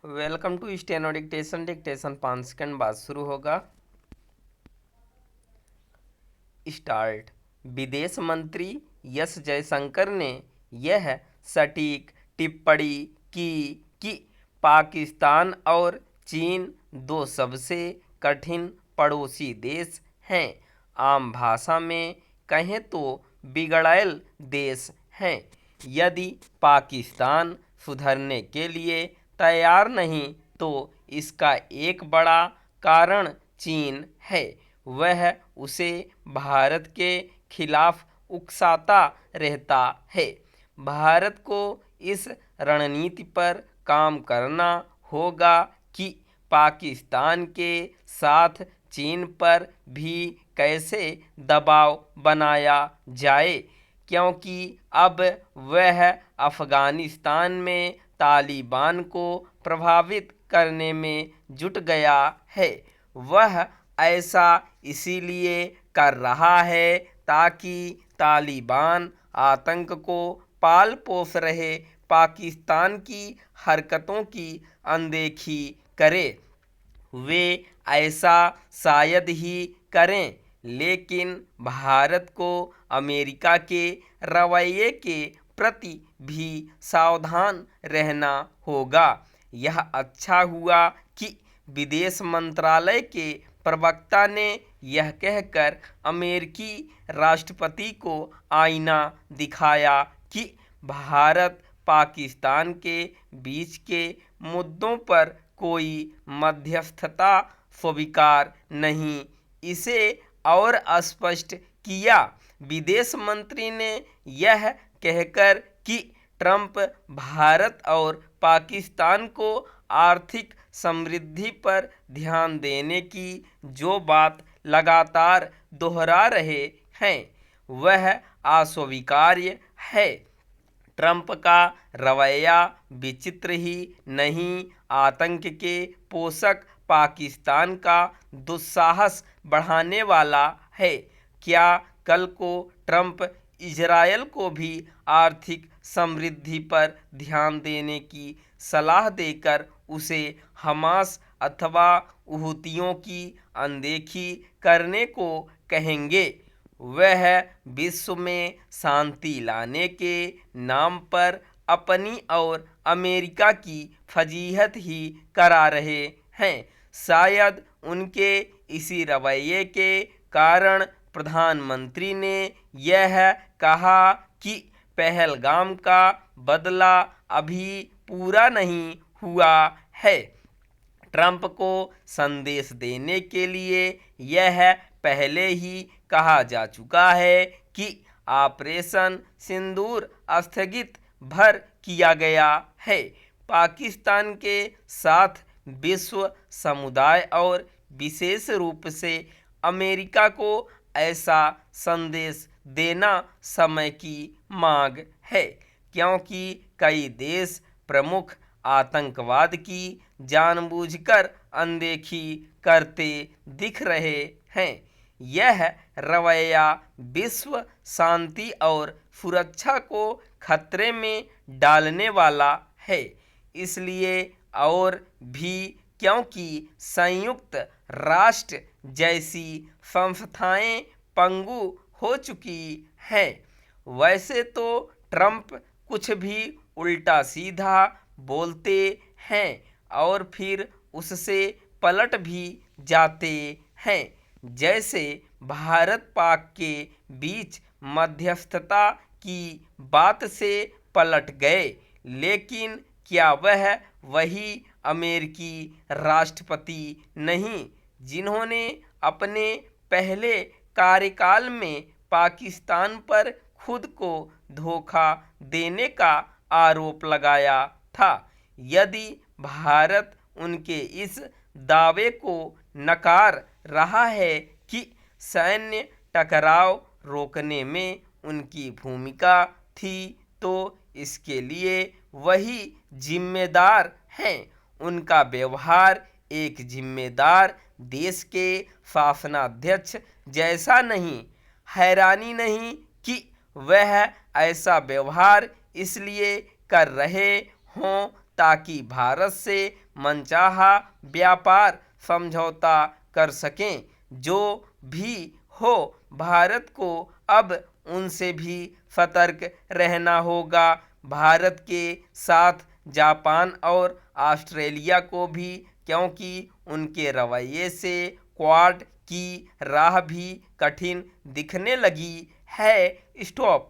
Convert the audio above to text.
Welcome to steno dictation. Dictation 5 second बाद शुरू होगा। स्टार्ट। विदेश मंत्री एस जयशंकर ने यह सटीक टिप्पणी की कि पाकिस्तान और चीन दो सबसे कठिन पड़ोसी देश हैं। आम भाषा में कहें तो बिगड़ैल देश हैं। यदि पाकिस्तान सुधरने के लिए तैयार नहीं तो इसका एक बड़ा कारण चीन है। वह उसे भारत के खिलाफ उकसाता रहता है। भारत को इस रणनीति पर काम करना होगा कि पाकिस्तान के साथ चीन पर भी कैसे दबाव बनाया जाए, क्योंकि अब वह अफगानिस्तान में तालिबान को प्रभावित करने में जुट गया है। वह ऐसा इसीलिए कर रहा है ताकि तालिबान आतंक को पाल पोस रहे पाकिस्तान की हरकतों की अनदेखी करे। वे ऐसा शायद ही करें, लेकिन भारत को अमेरिका के रवैये के प्रति भी सावधान रहना होगा। यह अच्छा हुआ कि विदेश मंत्रालय के प्रवक्ता ने यह कहकर अमेरिकी राष्ट्रपति को आईना दिखाया कि भारत पाकिस्तान के बीच के मुद्दों पर कोई मध्यस्थता स्वीकार नहीं। इसे और स्पष्ट किया। विदेश मंत्री ने यह कहकर कि ट्रंप भारत और पाकिस्तान को आर्थिक समृद्धि पर ध्यान देने की जो बात लगातार दोहरा रहे हैं वह अस्वीकार्य है। ट्रंप का रवैया विचित्र ही नहीं, आतंक के पोषक पाकिस्तान का दुस्साहस बढ़ाने वाला है। क्या कल को ट्रंप इजरायल को भी आर्थिक समृद्धि पर ध्यान देने की सलाह देकर उसे हमास अथवा हूथियों की अनदेखी करने को कहेंगे? वह विश्व में शांति लाने के नाम पर अपनी और अमेरिका की फजीहत ही करा रहे हैं। शायद उनके इसी रवैये के कारण प्रधानमंत्री ने यह कहा कि पहलगाम का बदला अभी पूरा नहीं हुआ है। ट्रंप को संदेश देने के लिए यह पहले ही कहा जा चुका है कि ऑपरेशन सिंदूर स्थगित भर किया गया है। पाकिस्तान के साथ विश्व समुदाय और विशेष रूप से अमेरिका को ऐसा संदेश देना समय की मांग है, क्योंकि कई देश प्रमुख आतंकवाद की जानबूझकर अनदेखी करते दिख रहे हैं। यह रवैया विश्व शांति और सुरक्षा को खतरे में डालने वाला है। इसलिए और भी क्योंकि संयुक्त राष्ट्र जैसी संस्थाएं पंगु हो चुकी हैं। वैसे तो ट्रंप कुछ भी उल्टा सीधा बोलते हैं और फिर उससे पलट भी जाते हैं। जैसे भारत पाक के बीच मध्यस्थता की बात से पलट गए, लेकिन क्या वह वही अमेरिकी राष्ट्रपति नहीं जिन्होंने अपने पहले कार्यकाल में पाकिस्तान पर खुद को धोखा देने का आरोप लगाया था? यदि भारत उनके इस दावे को नकार रहा है कि सैन्य टकराव रोकने में उनकी भूमिका थी, तो इसके लिए वही जिम्मेदार हैं। उनका व्यवहार एक जिम्मेदार देश के शासनाध्यक्ष जैसा नहीं। हैरानी नहीं कि वह ऐसा व्यवहार इसलिए कर रहे हों ताकि भारत से मनचाहा व्यापार समझौता कर सकें। जो भी हो, भारत को अब उनसे भी सतर्क रहना होगा। भारत के साथ जापान और ऑस्ट्रेलिया को भी, क्योंकि उनके रवैये से क्वाड की राह भी कठिन दिखने लगी है। स्टॉप।